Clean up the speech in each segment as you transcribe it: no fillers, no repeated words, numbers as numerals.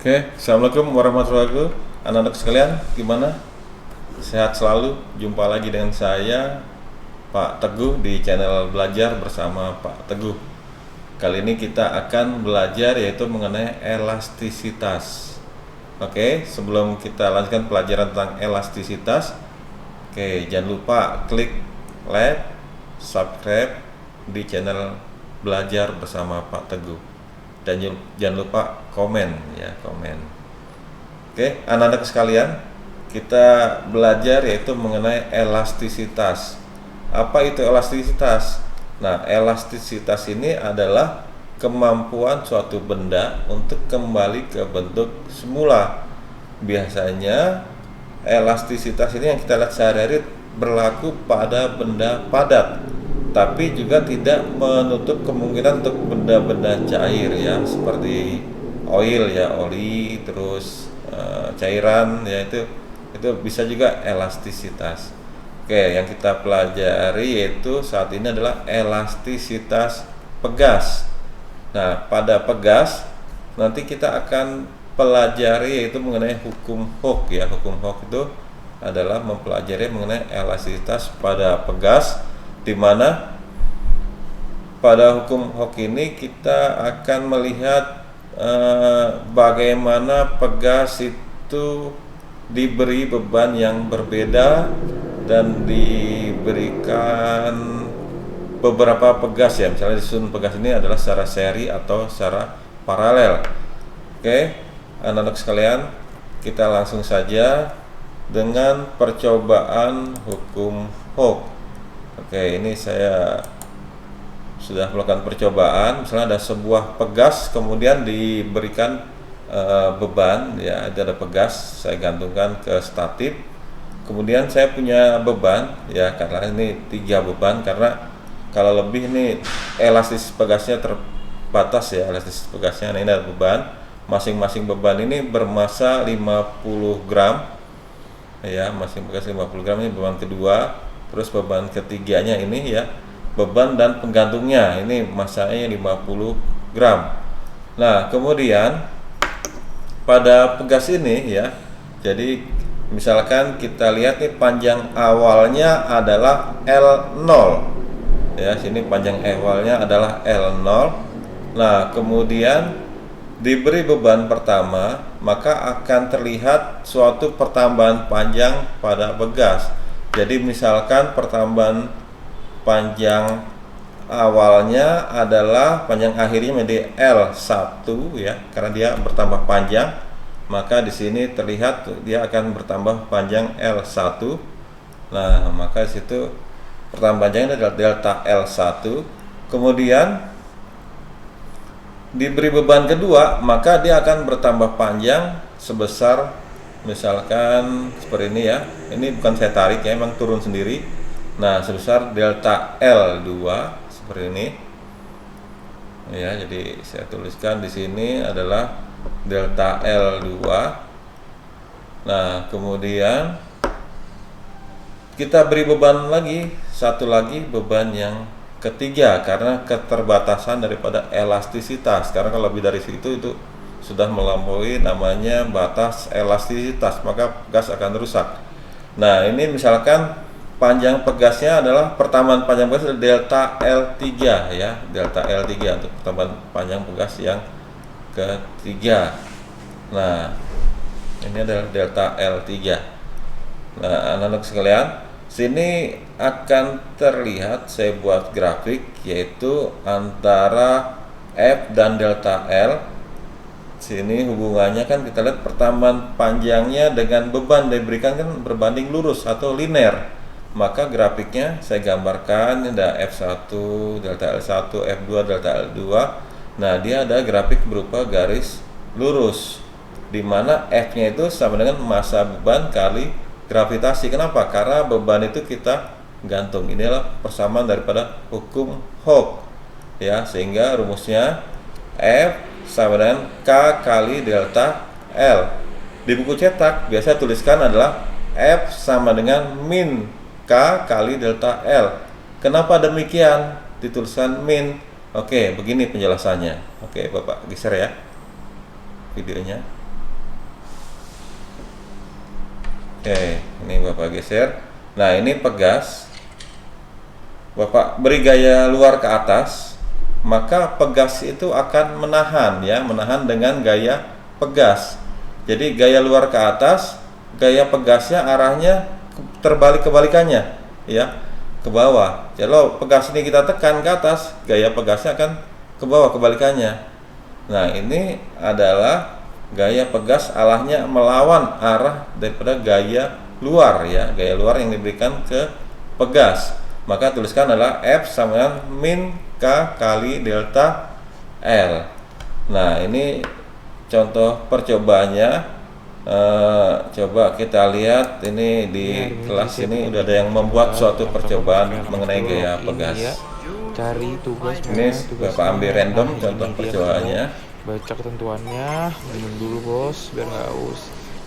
Oke, assalamualaikum warahmatullahi wabarakatuh. Anak-anak sekalian, gimana? Sehat selalu. Jumpa lagi dengan saya, Pak Teguh, di channel Belajar bersama Pak Teguh. Kali ini kita akan belajar yaitu mengenai elastisitas. Oke, sebelum kita lanjutkan pelajaran tentang elastisitas, jangan lupa klik like, subscribe di channel Belajar bersama Pak Teguh. Dan jangan lupa komen ya, komen. Oke, anak-anak sekalian, kita belajar yaitu mengenai elastisitas. Apa itu elastisitas? Nah, elastisitas ini adalah kemampuan suatu benda untuk kembali ke bentuk semula. Biasanya elastisitas ini yang kita lihat sehari-hari berlaku pada benda padat, tapi juga tidak menutup kemungkinan untuk benda-benda cair ya, seperti oil ya, oli, terus cairan ya, itu bisa juga elastisitas. Oke, yang kita pelajari yaitu saat ini adalah elastisitas pegas. Nah, pada pegas nanti kita akan pelajari yaitu mengenai hukum Hooke ya. Hukum Hooke itu adalah mempelajari mengenai elastisitas pada pegas, di mana pada hukum Hooke ini kita akan melihat bagaimana pegas itu diberi beban yang berbeda dan diberikan beberapa pegas ya. Misalnya disusun pegas ini adalah secara seri atau secara paralel. Oke, anak-anak sekalian, kita langsung saja dengan percobaan hukum Hooke. Oke, ini saya sudah melakukan percobaan. Misalnya ada sebuah pegas, kemudian diberikan beban ya, ada pegas, saya gantungkan ke statif. Kemudian saya punya beban ya, karena ini 3 beban, karena kalau lebih ini elastis pegasnya terbatas ya, elastis pegasnya. Nah, ini ada beban, masing-masing beban ini bermasa 50 gram ya, masing pegas 50 gram, ini beban kedua. Terus beban ketiganya ini ya, beban dan penggantungnya ini masanya 50 gram. Nah, kemudian pada pegas ini ya, jadi misalkan kita lihat nih, panjang awalnya adalah L0 ya, sini panjang awalnya adalah L0. Nah, kemudian diberi beban pertama, maka akan terlihat suatu pertambahan panjang pada pegas. Jadi misalkan pertambahan panjang awalnya adalah panjang akhirnya menjadi L1 ya, karena dia bertambah panjang, maka di sini terlihat dia akan bertambah panjang L1. Nah, maka di situ pertambahan panjangnya adalah delta L1. Kemudian diberi beban kedua, maka dia akan bertambah panjang sebesar, misalkan seperti ini ya. Ini bukan saya tarik ya, emang turun sendiri. Nah, sebesar delta L2 seperti ini. Ya, jadi saya tuliskan di sini adalah delta L2. Nah, kemudian kita beri beban lagi, satu lagi beban yang ketiga, karena keterbatasan daripada elastisitas. Karena kalau lebih dari situ itu sudah melampaui namanya batas elastisitas, maka gas akan rusak. Nah, ini misalkan panjang pegasnya adalah, pertambahan panjang pegas adalah delta L3 ya, delta L3 untuk pertambahan panjang pegas yang ketiga. Nah, ini adalah delta L3. Nah, anak-anak sekalian, sini akan terlihat, saya buat grafik yaitu antara F dan delta L. Sini hubungannya kan kita lihat pertambahan panjangnya dengan beban diberikan kan berbanding lurus atau linear. Maka grafiknya saya gambarkan, ada F1, delta L1, F2, delta L2. Nah, dia ada grafik berupa garis lurus, di mana F-nya itu sama dengan massa beban kali gravitasi. Kenapa? Karena beban itu kita gantung. Inilah persamaan daripada hukum Hooke ya, sehingga rumusnya F sama dengan K kali delta L. Di buku cetak biasa tuliskan adalah F sama dengan min K kali delta L. Kenapa demikian dituliskan min? Oke, begini penjelasannya. Oke, Bapak geser ya videonya. Oke, ini Bapak geser. Nah, ini pegas. Bapak beri gaya luar ke atas, maka pegas itu akan menahan ya, menahan dengan gaya pegas. Jadi gaya luar ke atas, gaya pegasnya arahnya terbalik kebalikannya ya, ke bawah. Kalau pegas ini kita tekan ke atas, gaya pegasnya akan ke bawah kebalikannya. Nah, ini adalah gaya pegas arahnya melawan arah daripada gaya luar ya, gaya luar yang diberikan ke pegas. Maka tuliskan adalah F sama dengan min K kali delta L. Nah, ini contoh percobaannya. Coba kita lihat ini di kelas ini udah ada yang membuat suatu percobaan mengenai gaya pegas. Cari tugas Ini Bapak ambil random contoh percobaannya. Baca ketentuannya, minum dulu bos biar nggak haus.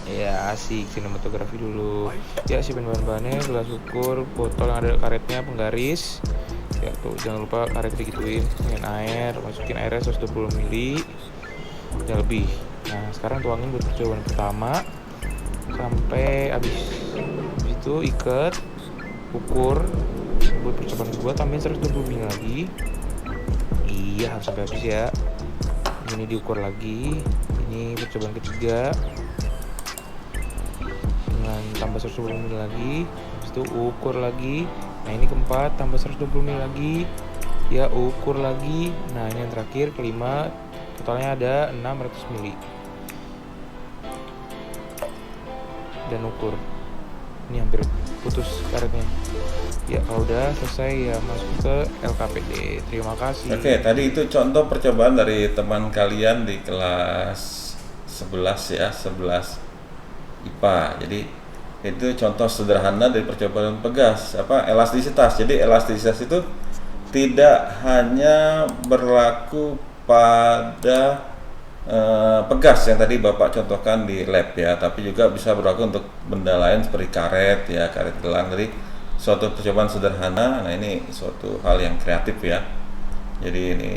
Ya asik, sinematografi dulu. Ya siapin bahan-bahannya, gelas ukur, botol yang ada karetnya, penggaris. Ya tuh jangan lupa karet digituin dengan air, masukin airnya 120 ml, jangan lebih. Nah sekarang tuangin buat percobaan pertama sampai habis. Habis itu ikat, ukur. Buat percobaan kedua tambahin 120 ml lagi. Iya harus sampai habis ya. Ini diukur lagi. Ini percobaan ketiga dengan tambah 120 ml lagi. Habis itu ukur lagi. Nah ini keempat tambah 120 ml lagi. Ya ukur lagi. Nah ini yang terakhir kelima, totalnya ada 600 ml. Dan ukur. Ini hampir putus karetnya. Ya kalau udah selesai ya masuk ke LKPD. Terima kasih. Oke, tadi itu contoh percobaan dari teman kalian di kelas 11 ya, 11 IPA. Jadi itu contoh sederhana dari percobaan pegas, elastisitas. Jadi elastisitas itu tidak hanya berlaku pada pegas yang tadi Bapak contohkan di lab ya, tapi juga bisa berlaku untuk benda lain seperti karet ya, karet gelang. Jadi suatu percobaan sederhana. Nah, ini suatu hal yang kreatif ya. Jadi ini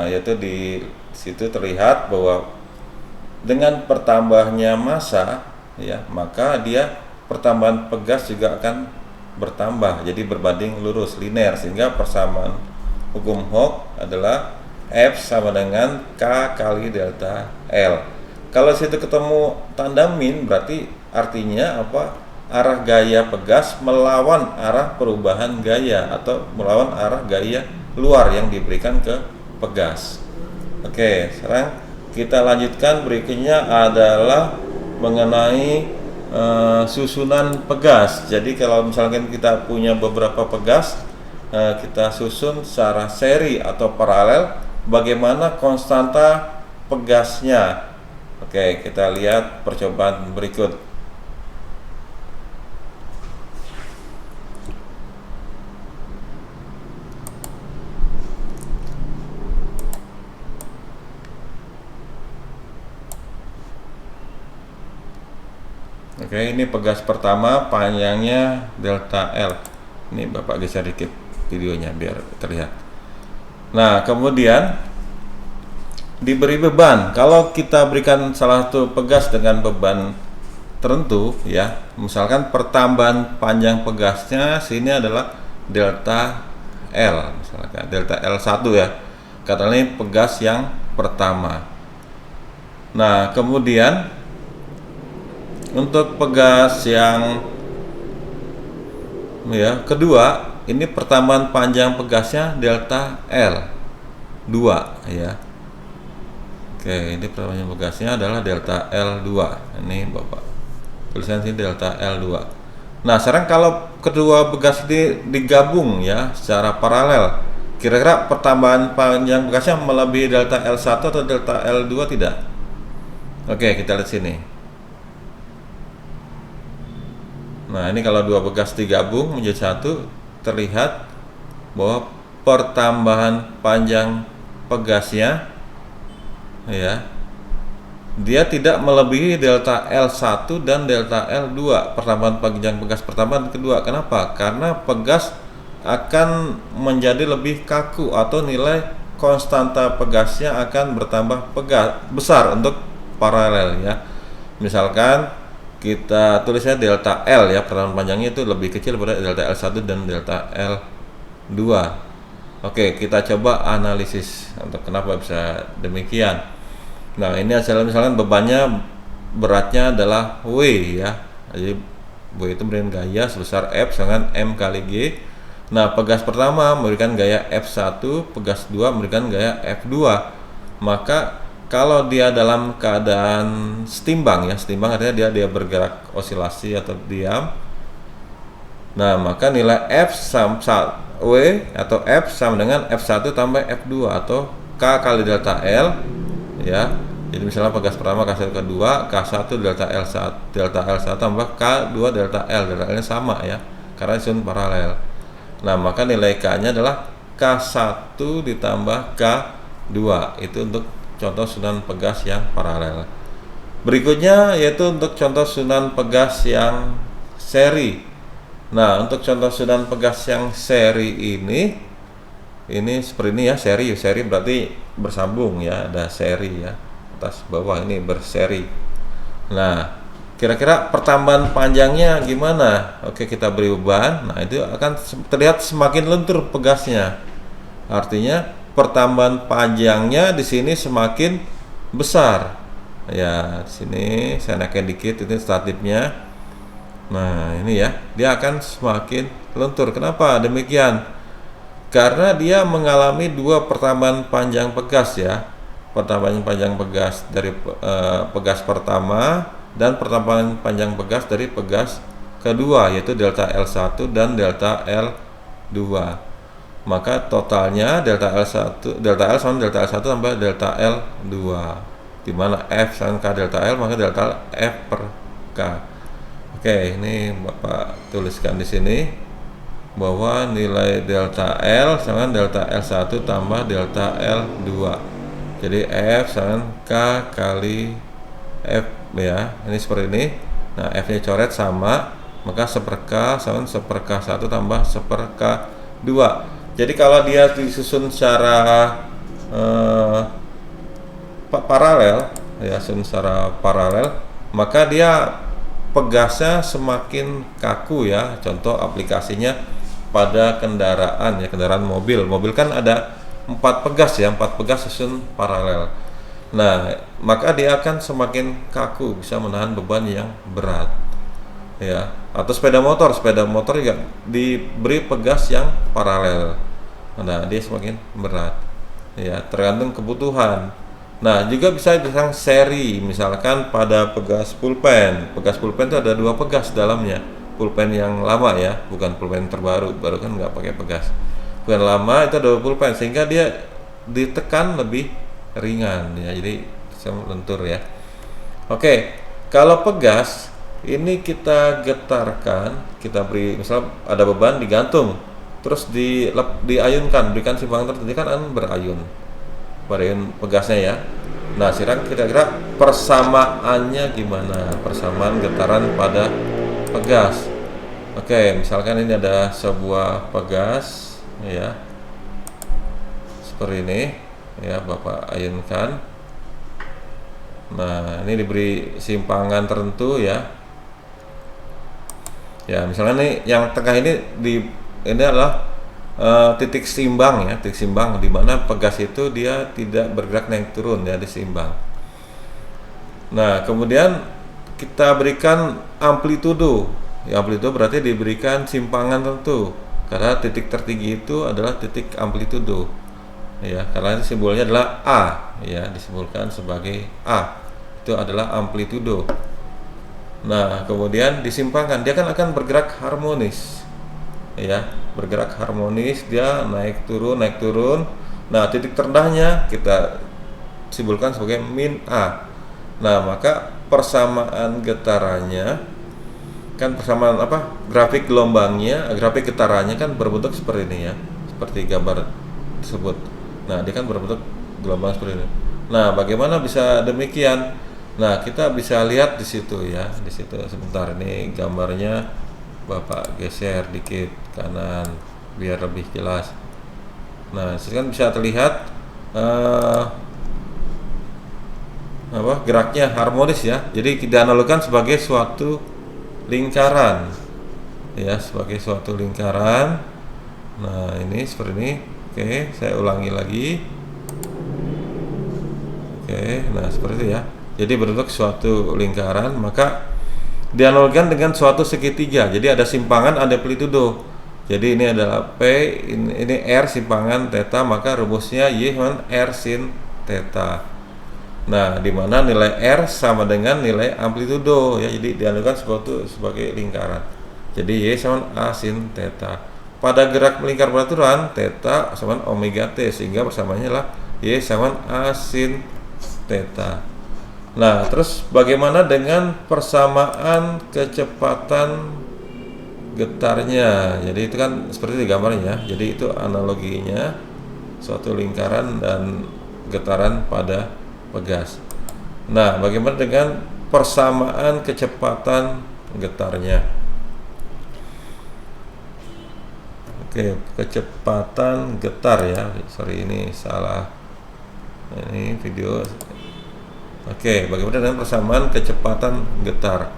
yaitu di situ terlihat bahwa dengan pertambahnya massa ya, maka dia pertambahan pegas juga akan bertambah. Jadi berbanding lurus, linear, sehingga persamaan hukum Hooke adalah F sama dengan K kali delta L. Kalau situ ketemu tanda min, berarti artinya apa? Arah gaya pegas melawan arah perubahan gaya atau melawan arah gaya luar yang diberikan ke pegas. Oke, sekarang kita lanjutkan. Berikutnya adalah mengenai susunan pegas. Jadi kalau misalkan kita punya beberapa pegas, kita susun secara seri atau paralel, bagaimana konstanta pegasnya. Oke, kita lihat percobaan berikut. Oke, ini pegas pertama panjangnya delta L. Ini Bapak geser dikit videonya biar terlihat. Nah, kemudian diberi beban. Kalau kita berikan salah satu pegas dengan beban tertentu ya, misalkan pertambahan panjang pegasnya sini adalah delta L, misalkan delta L1 ya. Katakanlah ini pegas yang pertama. Nah, kemudian untuk pegas yang ya kedua, ini pertambahan panjang pegasnya delta L2 ya. Oke, ini pertambahan pegasnya adalah delta L2. Ini Bapak tulisan sini delta L2. Nah, sekarang kalau kedua pegas ini digabung ya secara paralel, kira-kira pertambahan panjang pegasnya melebihi delta L1 atau delta L2 tidak? Oke, kita lihat sini. Nah, ini kalau dua pegas digabung menjadi satu, terlihat bahwa pertambahan panjang pegasnya ya, dia tidak melebihi delta L1 dan delta L2, pertambahan panjang pegas pertambahan kedua. Kenapa? Karena pegas akan menjadi lebih kaku atau nilai konstanta pegasnya akan bertambah besar untuk paralel ya. Misalkan kita tulisnya delta L ya, pertahanan panjangnya itu lebih kecil daripada delta L1 dan delta L2. Oke, kita coba analisis untuk kenapa bisa demikian. Nah, ini hasilnya misalkan bebannya beratnya adalah W ya. Jadi W itu memberikan gaya sebesar F dengan M kali G. Nah, pegas pertama memberikan gaya F1, pegas 2 memberikan gaya F2. Maka kalau dia dalam keadaan setimbang ya, setimbang artinya dia bergerak osilasi atau diam. Nah, maka nilai F sama W atau F sama dengan F1 tambah F2 atau K kali delta L ya. Jadi misalnya pegas pertama K1 kedua, K1 delta L1 tambah K2 delta L. Delta L-nya sama ya, karena disusun paralel. Nah, maka nilai K-nya adalah K1 ditambah K2. Itu untuk contoh susunan pegas yang paralel. Berikutnya yaitu untuk contoh susunan pegas yang seri. Nah, untuk contoh susunan pegas yang seri ini seperti ini ya, seri berarti bersambung ya, ada seri ya, atas bawah ini berseri. Nah, kira-kira pertambahan panjangnya gimana? Oke, kita beri beban. Nah, itu akan terlihat semakin lentur pegasnya. Artinya pertambahan panjangnya di sini semakin besar. Ya, di sini saya naikin dikit, itu statifnya. Nah, ini ya, dia akan semakin lentur. Kenapa demikian? Karena dia mengalami dua pertambahan panjang pegas ya. Pertambahan panjang pegas dari pegas pertama dan pertambahan panjang pegas dari pegas kedua, yaitu delta L1 dan delta L2. Maka totalnya delta L sama delta L1 tambah delta L2, di mana F sama K delta L, maka delta F per K. Oke, ini Bapak tuliskan di sini bahwa nilai delta L sama delta L1 tambah delta L2. Jadi F sama K kali F ya, ini seperti ini. Nah, F-nya coret sama, maka 1/K sama 1/K1 tambah 1/K2. Jadi kalau dia disusun secara paralel ya, susun secara paralel, maka dia pegasnya semakin kaku ya. Contoh aplikasinya pada kendaraan ya, kendaraan mobil kan ada 4 pegas ya, 4 pegas susun paralel. Nah, maka dia akan semakin kaku, bisa menahan beban yang berat ya. Atau sepeda motor juga diberi pegas yang paralel. Nah, dia semakin berat ya, tergantung kebutuhan. Nah, juga bisa disang seri, misalkan pada pegas pulpen itu ada 2 pegas dalamnya. Pulpen yang lama ya, bukan pulpen terbaru, baru kan nggak pakai pegas. Pulpen lama itu ada 2 pulpen, sehingga dia ditekan lebih ringan ya, jadi lentur ya. Oke, kalau pegas ini kita getarkan, kita beri, misal ada beban digantung, terus diayunkan, berikan simpangan tertentu, kan berayun pegasnya ya. Nah, sekarang kira-kira persamaannya gimana? Persamaan getaran pada pegas. Oke, misalkan ini ada sebuah pegas ya, seperti ini ya, Bapak ayunkan. Nah, ini diberi simpangan tertentu ya. Ya, misalnya nih yang tengah ini adalah titik seimbang ya, titik seimbang di mana pegas itu dia tidak bergerak naik turun ya, diseimbang. Nah, kemudian kita berikan amplitudo. Ya, amplitudo berarti diberikan simpangan tertentu, karena titik tertinggi itu adalah titik amplitudo ya, karena simbolnya adalah A ya, disimbolkan sebagai A, itu adalah amplitudo. Nah, kemudian disimpangkan, dia kan akan bergerak harmonis ya, bergerak harmonis, dia naik turun. Nah, titik terendahnya kita simbolkan sebagai min A. Nah, maka persamaan getarannya kan, persamaan grafik gelombangnya, grafik getarannya kan berbentuk seperti ini ya, seperti gambar tersebut. Nah, dia kan berbentuk gelombang seperti ini. Nah, bagaimana bisa demikian? Nah, kita bisa lihat di situ ya, di situ. Sebentar, ini gambarnya Bapak geser dikit kanan biar lebih jelas. Nah, kan bisa terlihat geraknya harmonis ya. Jadi kita analogikan sebagai suatu lingkaran ya, sebagai suatu lingkaran. Nah ini seperti ini. Oke, saya ulangi lagi. Oke, nah seperti itu ya. Jadi bentuk suatu lingkaran, maka dianalogikan dengan suatu segitiga. Jadi ada simpangan, ada amplitudo. Jadi ini adalah P, ini R simpangan theta, maka rumusnya Y sama R sin theta. Nah, di mana nilai R sama dengan nilai amplitudo ya. Jadi dianalogikan sebagai lingkaran. Jadi Y sama A sin theta. Pada gerak melingkar peraturan, theta sama omega T, sehingga persamanya adalah Y sama A sin theta. Nah, terus bagaimana dengan persamaan kecepatan getarnya? Jadi itu kan seperti di gambarnya. Jadi itu analoginya suatu lingkaran dan getaran pada pegas. Nah, bagaimana dengan persamaan kecepatan getarnya? Oke, kecepatan getar ya. Sorry, ini salah. Ini video. Oke, bagaimana dengan persamaan kecepatan getar?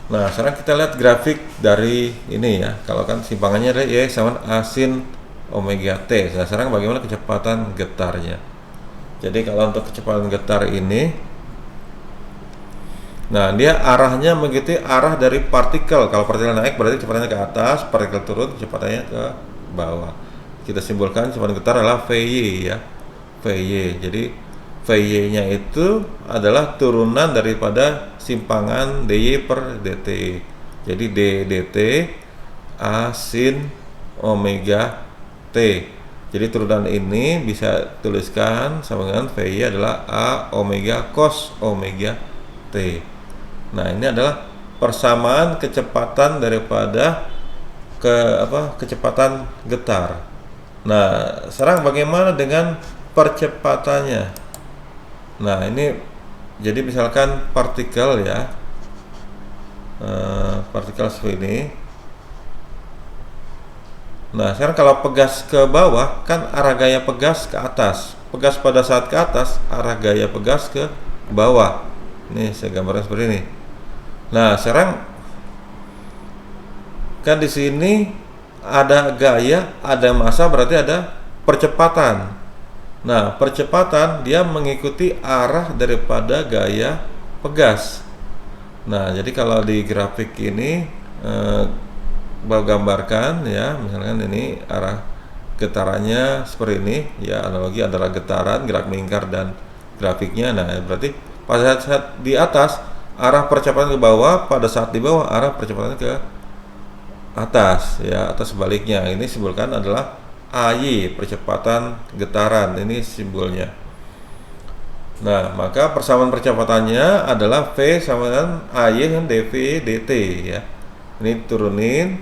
Nah, sekarang kita lihat grafik dari ini ya. Kalau kan simpangannya ada Y sama A sin omega T. Nah, sekarang bagaimana kecepatan getarnya? Jadi kalau untuk kecepatan getar ini, nah dia arahnya mengikuti arah dari partikel. Kalau partikel naik berarti kecepatannya ke atas, partikel turun kecepatannya ke bawah. Kita simbolkan kecepatan getar adalah Vy ya, Vy. Jadi Vy-nya itu adalah turunan daripada simpangan dy per dt. Jadi d dt A sin omega T. Jadi turunan ini bisa tuliskan sama dengan Vy adalah A omega cos omega T. Nah, ini adalah persamaan kecepatan daripada kecepatan getar. Nah, sekarang bagaimana dengan percepatannya? Nah, ini jadi misalkan partikel ya, partikel seperti ini. Nah, sekarang kalau pegas ke bawah kan arah gaya pegas ke atas. Pegas pada saat ke atas, arah gaya pegas ke bawah. Ini saya gambarkan seperti ini. Nah, sekarang kan di sini ada gaya, ada massa, berarti ada percepatan. Nah, percepatan dia mengikuti arah daripada gaya pegas. Nah, jadi kalau di grafik ini gambarkan ya, misalkan ini arah getarannya seperti ini ya, analogi antara getaran, gerak melingkar dan grafiknya. Nah, berarti pada saat di atas arah percepatan ke bawah, pada saat di bawah arah percepatan ke atas ya, atau sebaliknya. Ini simbolkan adalah AY, percepatan getaran, ini simbolnya. Nah, maka persamaan percepatannya adalah V sama dengan AY dengan dV dt ya. Ini turunin,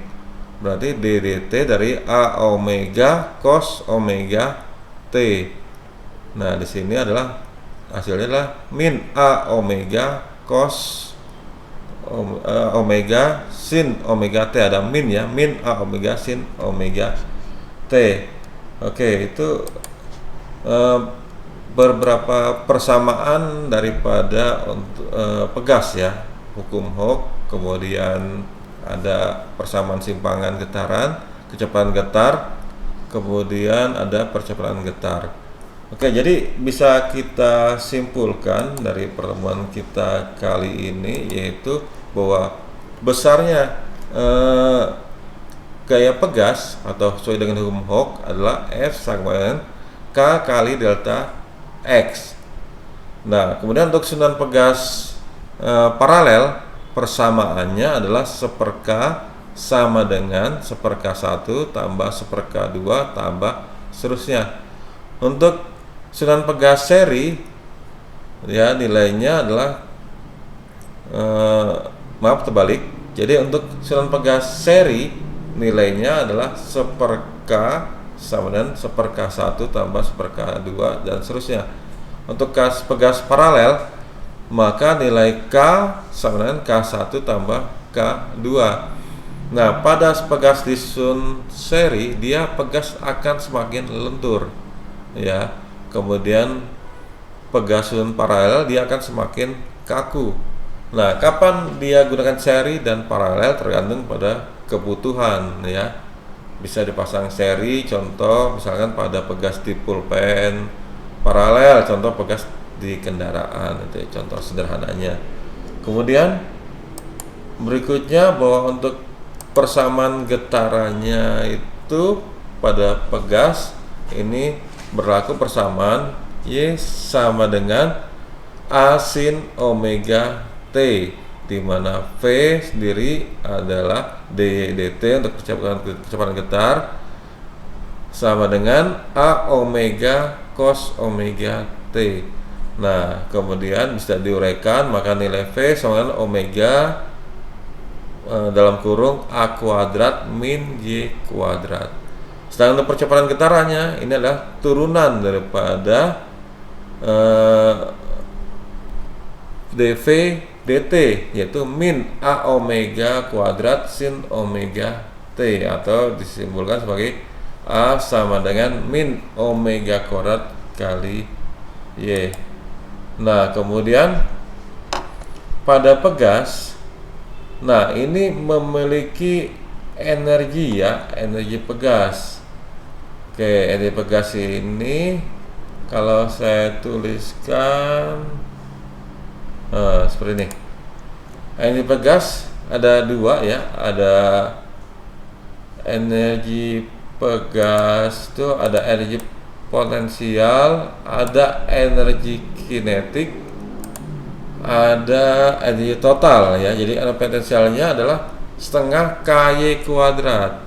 berarti d dt dari A omega cos omega T. Nah, di sini adalah hasilnya adalah min A omega cos omega sin omega T. Ada min ya, min A omega sin omega T. Oke, itu beberapa persamaan daripada pegas ya, hukum Hooke. Kemudian ada persamaan simpangan getaran, kecepatan getar, kemudian ada percepatan getar. Oke, jadi bisa kita simpulkan dari pertemuan kita kali ini yaitu bahwa besarnya gaya pegas atau sesuai dengan hukum Hooke adalah F sama dengan K kali delta X. Nah, kemudian untuk susunan pegas paralel, persamaannya adalah 1/K sama dengan 1/K1 tambah 1/K2 tambah seterusnya. Untuk susunan pegas seri ya, nilainya adalah maaf terbalik. Jadi untuk susunan pegas seri nilainya adalah 1/K sama dengan 1/K1 tambah 1/K2 dan seterusnya. Untuk pegas paralel, maka nilai K sama dengan K1 tambah K2. Nah, pada pegas disusun seri, dia pegas akan semakin lentur ya. Kemudian pegasun paralel dia akan semakin kaku. Nah, kapan dia gunakan seri dan paralel tergantung pada kebutuhan ya. Bisa dipasang seri, contoh misalkan pada pegas di pulpen, paralel contoh pegas di kendaraan, itu contoh sederhananya. Kemudian berikutnya bahwa untuk persamaan getarannya itu pada pegas ini berlaku persamaan Y sama dengan A sin omega T, di mana V sendiri adalah dt untuk kecepatan getar sama dengan A omega cos omega T. Nah, kemudian bisa diuraikan, maka nilai V sama dengan omega dalam kurung A kuadrat min Y kuadrat. Sedangkan untuk percepatan getarannya ini adalah turunan daripada dV dt, yaitu min A omega kuadrat sin omega T, atau disimbolkan sebagai A sama dengan min omega kuadrat kali Y. Nah, kemudian pada pegas, nah ini memiliki energi ya, energi pegas. Oke, energi pegas ini kalau saya tuliskan seperti ini. Energi pegas ada dua ya, ada energi pegas itu ada energi potensial, ada energi kinetik, ada energi total ya. Jadi energi potensialnya adalah setengah KY kuadrat,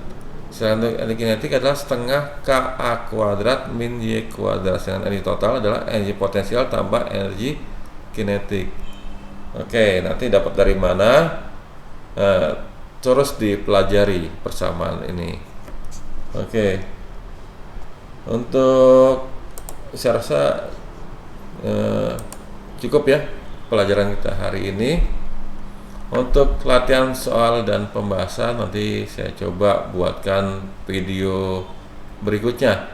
sedangkan energi kinetik adalah setengah KA kuadrat min Y kuadrat, sedangkan energi total adalah energi potensial tambah energi kinetik. Oke, nanti dapat dari mana? Terus dipelajari persamaan ini. Oke, untuk saya rasa cukup ya pelajaran kita hari ini. Untuk latihan soal dan pembahasan nanti saya coba buatkan video berikutnya.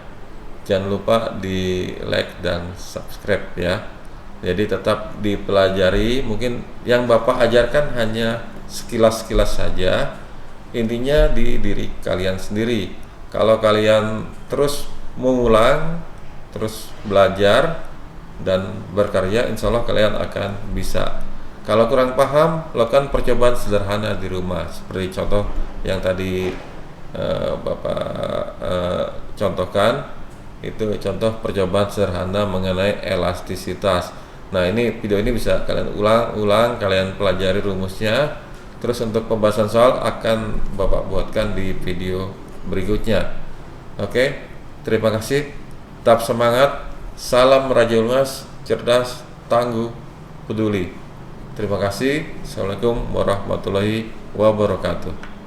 Jangan lupa di like dan subscribe ya. Jadi tetap dipelajari, mungkin yang Bapak ajarkan hanya sekilas-sekilas saja, intinya di diri kalian sendiri. Kalau kalian terus mengulang, terus belajar dan berkarya, insya Allah kalian akan bisa. Kalau kurang paham, lakukan percobaan sederhana di rumah, seperti contoh yang tadi Bapak contohkan, itu contoh percobaan sederhana mengenai elastisitas. Nah, ini video ini bisa kalian ulang-ulang, kalian pelajari rumusnya. Terus untuk pembahasan soal akan Bapak buatkan di video berikutnya. Oke, terima kasih. Tetap semangat. Salam Raja Ulmas, cerdas, tangguh, peduli. Terima kasih. Assalamualaikum warahmatullahi wabarakatuh.